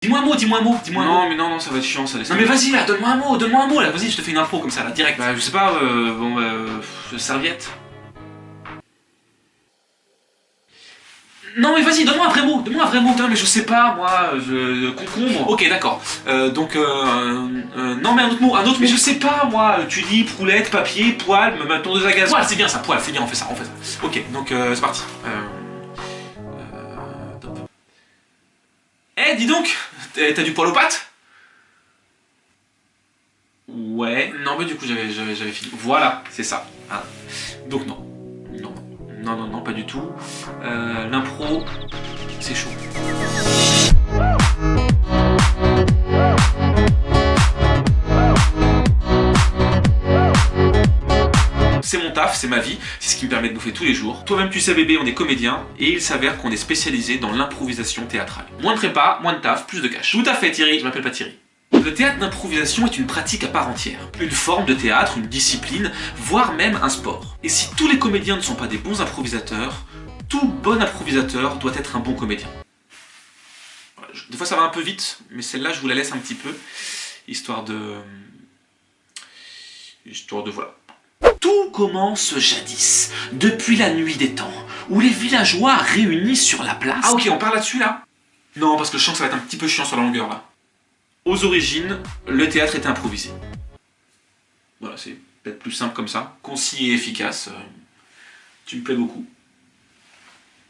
Dis-moi un mot, dis-moi un mot, dis-moi un mot. Non, mais non, ça va être chiant ça. Non mais vas-y là, donne-moi un mot là, vas-y, je te fais une impro comme ça là, direct. Bah, je sais pas, serviette. Non mais vas-y, donne-moi un vrai mot, Putain, mais je sais pas, moi, concombre. Ok, d'accord. Non mais un autre mot. Mais je sais pas, moi, tulipe, roulette, papier, poêle, tondeuse à gaz. Poil, c'est bien ça, poil, c'est bien, on fait ça. Ok, donc c'est parti. Top. Eh, dis donc, t'as du poil aux pattes? Ouais. Non, mais du coup, j'avais fini. Voilà, c'est ça. Ah. Donc non. Non, pas du tout. L'impro, c'est chaud. C'est mon taf, c'est ma vie, c'est ce qui me permet de bouffer tous les jours. Toi-même tu sais bébé, on est comédien et il s'avère qu'on est spécialisé dans l'improvisation théâtrale. Moins de prépa, moins de taf, plus de cash. Tout à fait Thierry, je m'appelle pas Thierry. Le théâtre d'improvisation est une pratique à part entière. Une forme de théâtre, une discipline, voire même un sport. Et si tous les comédiens ne sont pas des bons improvisateurs, tout bon improvisateur doit être un bon comédien. Des fois ça va un peu vite, mais celle-là je vous la laisse un petit peu, histoire de voilà. Tout commence jadis, depuis la nuit des temps, où les villageois réunis sur la place... Ah ok, on parle là-dessus là? Non, parce que je sens que ça va être un petit peu chiant sur la longueur là. Aux origines, le théâtre était improvisé. Voilà, c'est peut-être plus simple comme ça, concis et efficace. Tu me plais beaucoup.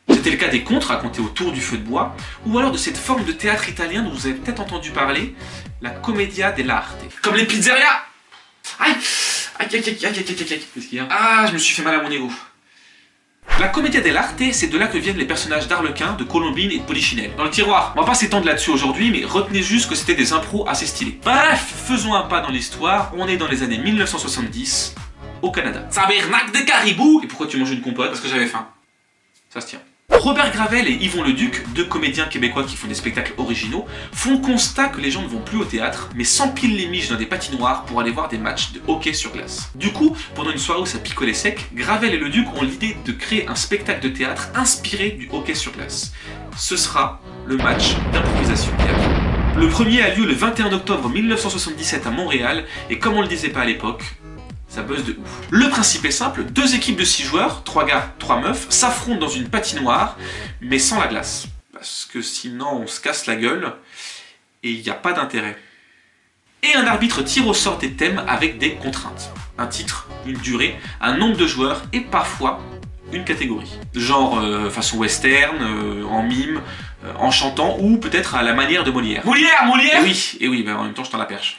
C'était le cas des contes racontés autour du feu de bois, ou alors de cette forme de théâtre italien dont vous avez peut-être entendu parler, la commedia dell'arte. Comme les pizzerias. Aïe. Qu'est-ce qu'il y a? Ah, je me suis fait mal à mon ego. La commedia dell'arte, c'est de là que viennent les personnages d'Arlequin, de Colombine et de Polichinelle. Dans le tiroir. On va pas s'étendre là-dessus aujourd'hui, mais retenez juste que c'était des impros assez stylés. Bref, faisons un pas dans l'histoire, on est dans les années 1970, au Canada. Tabernacle de caribou. Et pourquoi tu manges une compote? Parce que j'avais faim. Ça se tient. Robert Gravel et Yvon Leduc, deux comédiens québécois qui font des spectacles originaux, font le constat que les gens ne vont plus au théâtre, mais s'empilent les miches dans des patinoires pour aller voir des matchs de hockey sur glace. Du coup, pendant une soirée où ça picolait sec, Gravel et Leduc ont l'idée de créer un spectacle de théâtre inspiré du hockey sur glace. Ce sera le match d'improvisation théâtrale. Le premier a lieu le 21 octobre 1977 à Montréal, et comme on le disait pas à l'époque, ça buzz de ouf. Le principe est simple, deux équipes de 6 joueurs, 3 gars, 3 meufs, s'affrontent dans une patinoire, mais sans la glace. Parce que sinon on se casse la gueule, et il n'y a pas d'intérêt. Et un arbitre tire au sort des thèmes avec des contraintes. Un titre, une durée, un nombre de joueurs, et parfois une catégorie. Genre façon western, en mime, en chantant, ou peut-être à la manière de Molière. Molière. Et oui, en même temps je tends la perche.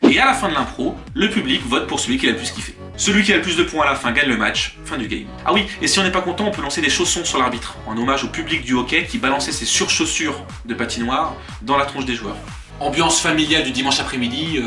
Et à la fin de l'impro, le public vote pour celui qui a le plus kiffé. Celui qui a le plus de points à la fin gagne le match, fin du game. Ah oui, et si on n'est pas content, on peut lancer des chaussons sur l'arbitre, en hommage au public du hockey qui balançait ses surchaussures de patinoire dans la tronche des joueurs. Ambiance familiale du dimanche après-midi,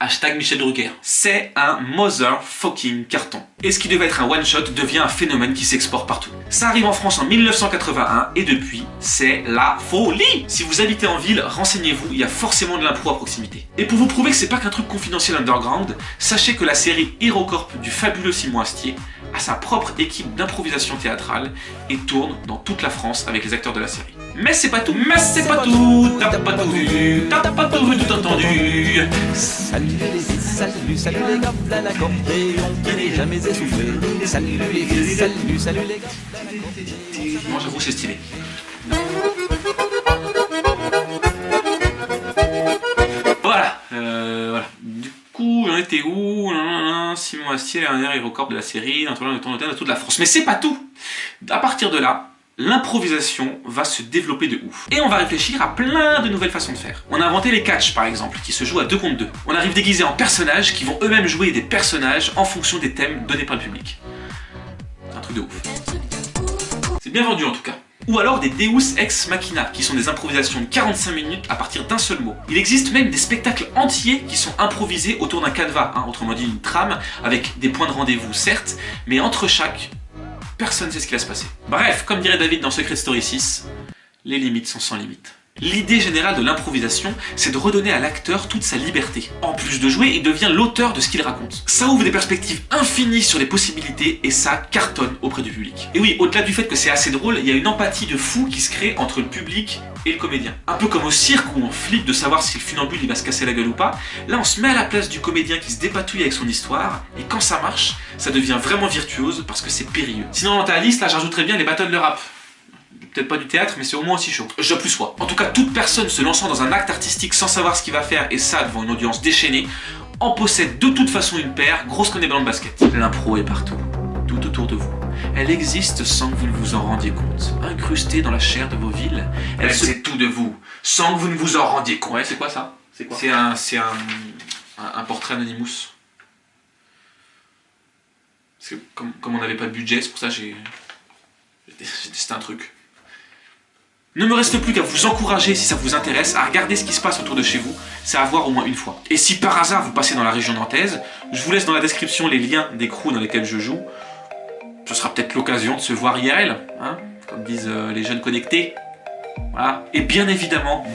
hashtag Michel Drucker. C'est un motherfucking carton. Et ce qui devait être un one-shot devient un phénomène qui s'exporte partout. Ça arrive en France en 1981 et depuis, c'est la folie. Si vous habitez en ville, renseignez-vous, il y a forcément de l'impro à proximité. Et pour vous prouver que c'est pas qu'un truc confidentiel underground, sachez que la série HeroCorp du fabuleux Simon Astier a sa propre équipe d'improvisation théâtrale et tourne dans toute la France avec les acteurs de la série. Mais c'est pas tout, t'as pas tout vu, t'as pas tout vu, tout entendu. Salut les fils, salut les gars, v'là l'accordéon qui n'est jamais essoufflé. Salut les fils, salut les gars, v'là l'accordéon. Moi j'avoue c'est stylé. Voilà. Du coup, j'en étais où? Simon Astier, la dernière HeroCorp de la série, dans toute la France. Mais c'est pas tout. À partir de là, l'improvisation va se développer de ouf. Et on va réfléchir à plein de nouvelles façons de faire. On a inventé les catchs par exemple, qui se jouent à 2 contre 2. On arrive déguisés en personnages qui vont eux-mêmes jouer des personnages en fonction des thèmes donnés par le public. C'est un truc de ouf. C'est bien vendu en tout cas. Ou alors des Deus Ex Machina, qui sont des improvisations de 45 minutes à partir d'un seul mot. Il existe même des spectacles entiers qui sont improvisés autour d'un canevas, autrement dit une trame, avec des points de rendez-vous certes, mais entre chaque, personne ne sait ce qui va se passer. Bref, comme dirait David dans Secret Story 6, les limites sont sans limites. L'idée générale de l'improvisation, c'est de redonner à l'acteur toute sa liberté. En plus de jouer, il devient l'auteur de ce qu'il raconte. Ça ouvre des perspectives infinies sur les possibilités et ça cartonne auprès du public. Et oui, au-delà du fait que c'est assez drôle, il y a une empathie de fou qui se crée entre le public et le comédien. Un peu comme au cirque où on flippe de savoir si le funambule il va se casser la gueule ou pas, là on se met à la place du comédien qui se dépatouille avec son histoire, et quand ça marche, ça devient vraiment virtuose parce que c'est périlleux. Sinon dans ta liste, là j'ajouterais bien les battles de rap. Peut-être pas du théâtre, mais c'est au moins aussi chaud. Je plus sois. En tout cas, toute personne se lançant dans un acte artistique sans savoir ce qu'il va faire, et ça devant une audience déchaînée, en possède de toute façon une paire, grosse comme des ballons de basket. L'impro est partout, tout autour de vous. Elle existe sans que vous ne vous en rendiez compte. Incrustée dans la chair de vos villes, elle sait tout de vous, sans que vous ne vous en rendiez compte. Ouais, c'est quoi ça? C'est quoi? C'est un portrait Anonymous. Parce que comme on n'avait pas de budget, c'est pour ça que j'ai testé un truc. Ne me reste plus qu'à vous encourager, si ça vous intéresse, à regarder ce qui se passe autour de chez vous, c'est à voir au moins une fois. Et si par hasard vous passez dans la région nantaise, je vous laisse dans la description les liens des crews dans lesquels je joue. Ce sera peut-être l'occasion de se voir IRL, hein, comme disent les jeunes connectés. Voilà. Et bien évidemment,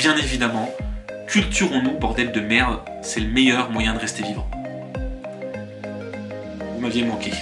culturons-nous, bordel de merde, c'est le meilleur moyen de rester vivant. Vous m'aviez manqué.